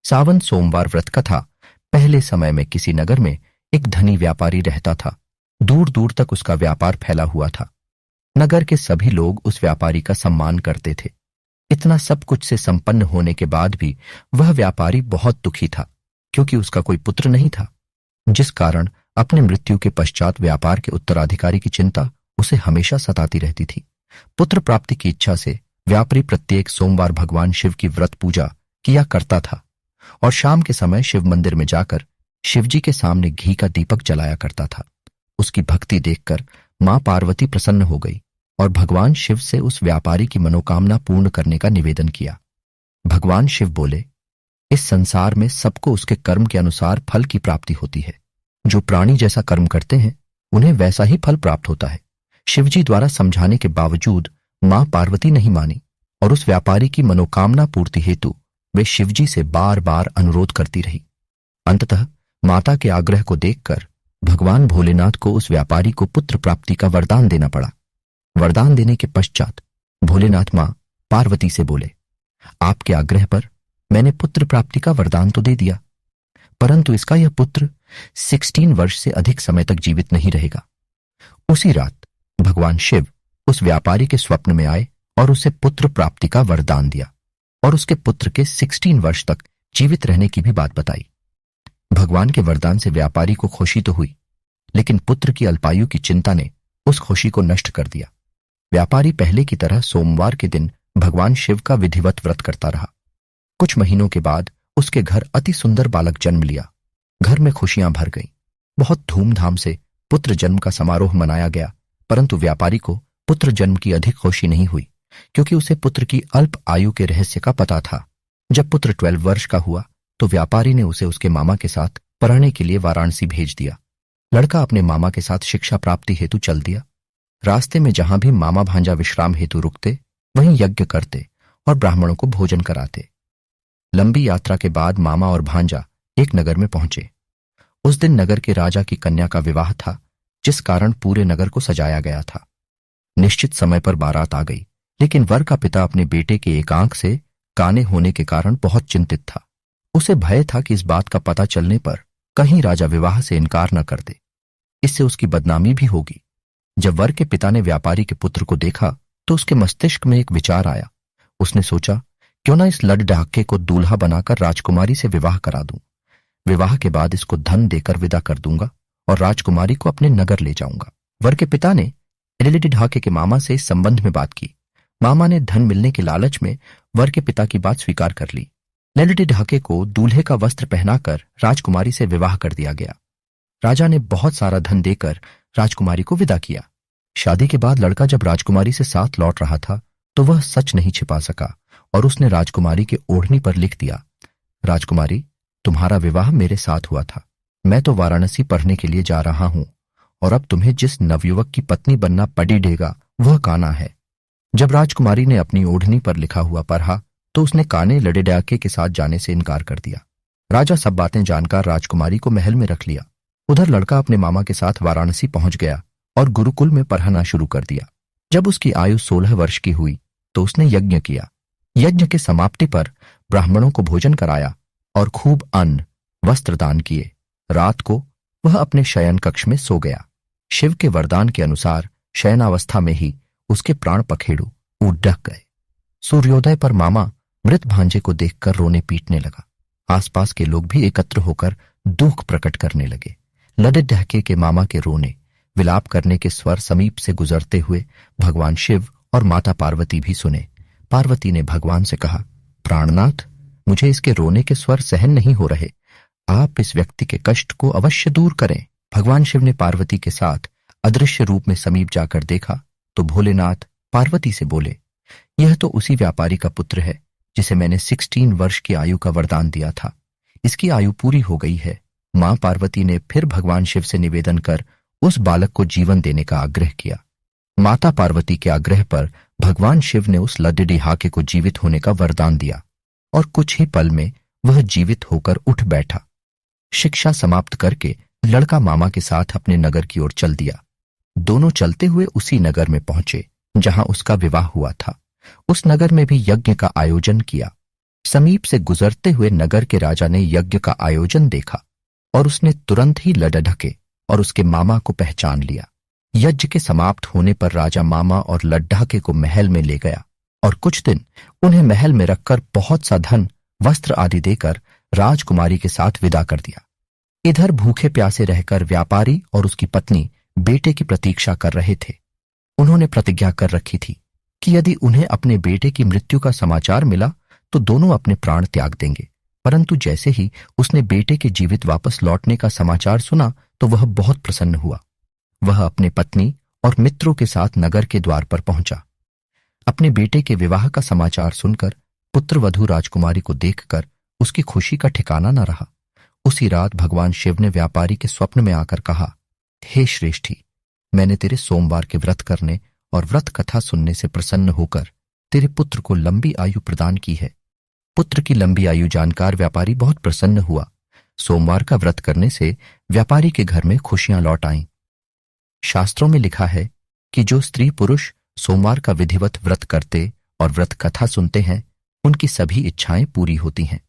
सावन सोमवार व्रत कथा। पहले समय में किसी नगर में एक धनी व्यापारी रहता था। दूर दूर तक उसका व्यापार फैला हुआ था। नगर के सभी लोग उस व्यापारी का सम्मान करते थे। इतना सब कुछ से संपन्न होने के बाद भी वह व्यापारी बहुत दुखी था, क्योंकि उसका कोई पुत्र नहीं था, जिस कारण अपने मृत्यु के पश्चात व्यापार के उत्तराधिकारी की चिंता उसे हमेशा सताती रहती थी। पुत्र प्राप्ति की इच्छा से व्यापारी प्रत्येक सोमवार भगवान शिव की व्रत पूजा किया करता था और शाम के समय शिव मंदिर में जाकर शिवजी के सामने घी का दीपक जलाया करता था। उसकी भक्ति देखकर मां पार्वती प्रसन्न हो गई और भगवान शिव से उस व्यापारी की मनोकामना पूर्ण करने का निवेदन किया। भगवान शिव बोले, इस संसार में सबको उसके कर्म के अनुसार फल की प्राप्ति होती है। जो प्राणी जैसा कर्म करते हैं उन्हें वैसा ही फल प्राप्त होता है। शिवजी द्वारा समझाने के बावजूद मां पार्वती नहीं मानी और उस व्यापारी की मनोकामना पूर्ति हेतु वे शिवजी से बार बार अनुरोध करती रही। अंततः माता के आग्रह को देखकर भगवान भोलेनाथ को उस व्यापारी को पुत्र प्राप्ति का वरदान देना पड़ा। वरदान देने के पश्चात भोलेनाथ मां पार्वती से बोले, आपके आग्रह पर मैंने पुत्र प्राप्ति का वरदान तो दे दिया, परंतु इसका यह पुत्र 16 वर्ष से अधिक समय तक जीवित नहीं रहेगा। उसी रात भगवान शिव उस व्यापारी के स्वप्न में आए और उसे पुत्र प्राप्ति का वरदान दिया और उसके पुत्र के 16 वर्ष तक जीवित रहने की भी बात बताई। भगवान के वरदान से व्यापारी को खुशी तो हुई, लेकिन पुत्र की अल्पायु की चिंता ने उस खुशी को नष्ट कर दिया। व्यापारी पहले की तरह सोमवार के दिन भगवान शिव का विधिवत व्रत करता रहा। कुछ महीनों के बाद उसके घर अति सुंदर बालक जन्म लिया। घर में खुशियां भर गईं। बहुत धूमधाम से पुत्र जन्म का समारोह मनाया गया, परंतु व्यापारी को पुत्र जन्म की अधिक खुशी नहीं हुई, क्योंकि उसे पुत्र की अल्प आयु के रहस्य का पता था। जब पुत्र 12 वर्ष का हुआ तो व्यापारी ने उसे उसके मामा के साथ पढ़ने के लिए वाराणसी भेज दिया। लड़का अपने मामा के साथ शिक्षा प्राप्ति हेतु चल दिया। रास्ते में जहां भी मामा भांजा विश्राम हेतु रुकते, वहीं यज्ञ करते और ब्राह्मणों को भोजन कराते। लंबी यात्रा के बाद मामा और भांजा एक नगर में पहुंचे। उस दिन नगर के राजा की कन्या का विवाह था, जिस कारण पूरे नगर को सजाया गया था। निश्चित समय पर बारात आ गई, लेकिन वर का पिता अपने बेटे के एक आंख से काने होने के कारण बहुत चिंतित था। उसे भय था कि इस बात का पता चलने पर कहीं राजा विवाह से इनकार न कर दे, इससे उसकी बदनामी भी होगी। जब वर के पिता ने व्यापारी के पुत्र को देखा तो उसके मस्तिष्क में एक विचार आया। उसने सोचा, क्यों ना इस लड ढाके को दूल्हा बनाकर राजकुमारी से विवाह करा दूं। विवाह के बाद इसको धन देकर विदा कर दूंगा और राजकुमारी को अपने नगर ले जाऊंगा। वर के पिता ने लड ढाके के मामा से इस संबंध में बात की। मामा ने धन मिलने के लालच में वर के पिता की बात स्वीकार कर ली। लड ढाके को दूल्हे का वस्त्र पहनाकर राजकुमारी से विवाह कर दिया गया। राजा ने बहुत सारा धन देकर राजकुमारी को विदा किया। शादी के बाद लड़का जब राजकुमारी से साथ लौट रहा था तो वह सच नहीं छिपा सका और उसने राजकुमारी के ओढ़नी पर लिख दिया, राजकुमारी, तुम्हारा विवाह मेरे साथ हुआ था। मैं तो वाराणसी पढ़ने के लिए जा रहा हूं और अब तुम्हें जिस नवयुवक की पत्नी बनना पड़ेगा वह काना है। जब राजकुमारी ने अपनी ओढ़नी पर लिखा हुआ पढ़ा तो उसने काने लडेडाके के साथ जाने से इनकार कर दिया। राजा सब बातें जानकर राजकुमारी को महल में रख लिया। उधर लड़का अपने मामा के साथ वाराणसी पहुंच गया और गुरुकुल में पढ़ना शुरू कर दिया। जब उसकी आयु 16 वर्ष की हुई तो उसने यज्ञ किया। यज्ञ के समाप्ति पर ब्राह्मणों को भोजन कराया और खूब अन्न वस्त्र दान किए। रात को वह अपने शयन कक्ष में सो गया। शिव के वरदान के अनुसार शयनावस्था में ही उसके प्राण पखेड़ू उड़ गए। सूर्योदय पर मामा मृत भांजे को देखकर रोने पीटने लगा। आसपास के लोग भी एकत्र होकर दुख प्रकट करने लगे। लड ढाके के मामा के रोने विलाप करने के स्वर समीप से गुजरते हुए भगवान शिव और माता पार्वती भी सुने। पार्वती ने भगवान से कहा, प्राणनाथ, मुझे इसके रोने के स्वर सहन नहीं हो रहे। आप इस व्यक्ति के कष्ट को अवश्य दूर करें। भगवान शिव ने पार्वती के साथ अदृश्य रूप में समीप जाकर देखा तो भोलेनाथ पार्वती से बोले, यह तो उसी व्यापारी का पुत्र है जिसे मैंने 16 वर्ष की आयु का वरदान दिया था। इसकी आयु पूरी हो गई है। मां पार्वती ने फिर भगवान शिव से निवेदन कर उस बालक को जीवन देने का आग्रह किया। माता पार्वती के आग्रह पर भगवान शिव ने उस लड ढाके को जीवित होने का वरदान दिया और कुछ ही पल में वह जीवित होकर उठ बैठा। शिक्षा समाप्त करके लड़का मामा के साथ अपने नगर की ओर चल दिया। दोनों चलते हुए उसी नगर में पहुंचे जहां उसका विवाह हुआ था। उस नगर में भी यज्ञ का आयोजन किया। समीप से गुजरते हुए नगर के राजा ने यज्ञ का आयोजन देखा और उसने तुरंत ही लड्ढके और उसके मामा को पहचान लिया। यज्ञ के समाप्त होने पर राजा मामा और लड्ढाके को महल में ले गया और कुछ दिन उन्हें महल में रखकर बहुत सा धन, वस्त्र आदि देकर राजकुमारी के साथ विदा कर दिया। इधर भूखे प्यासे रहकर व्यापारी और उसकी पत्नी बेटे की प्रतीक्षा कर रहे थे। उन्होंने प्रतिज्ञा कर रखी थी कि यदि उन्हें अपने बेटे की मृत्यु का समाचार मिला तो दोनों अपने प्राण त्याग देंगे। परंतु जैसे ही उसने बेटे के जीवित वापस लौटने का समाचार सुना तो वह बहुत प्रसन्न हुआ। वह अपने पत्नी और मित्रों के साथ नगर के द्वार पर पहुंचा। अपने बेटे के विवाह का समाचार सुनकर पुत्रवधू राजकुमारी को देखकर उसकी खुशी का ठिकाना न रहा। उसी रात भगवान शिव ने व्यापारी के स्वप्न में आकर कहा, हे श्रेष्ठी, मैंने तेरे सोमवार के व्रत करने और व्रत कथा सुनने से प्रसन्न होकर तेरे पुत्र को लंबी आयु प्रदान की है। पुत्र की लंबी आयु जानकर व्यापारी बहुत प्रसन्न हुआ। सोमवार का व्रत करने से व्यापारी के घर में खुशियां लौट आईं। शास्त्रों में लिखा है कि जो स्त्री पुरुष सोमवार का विधिवत व्रत करते और व्रत कथा सुनते हैं, उनकी सभी इच्छाएं पूरी होती हैं।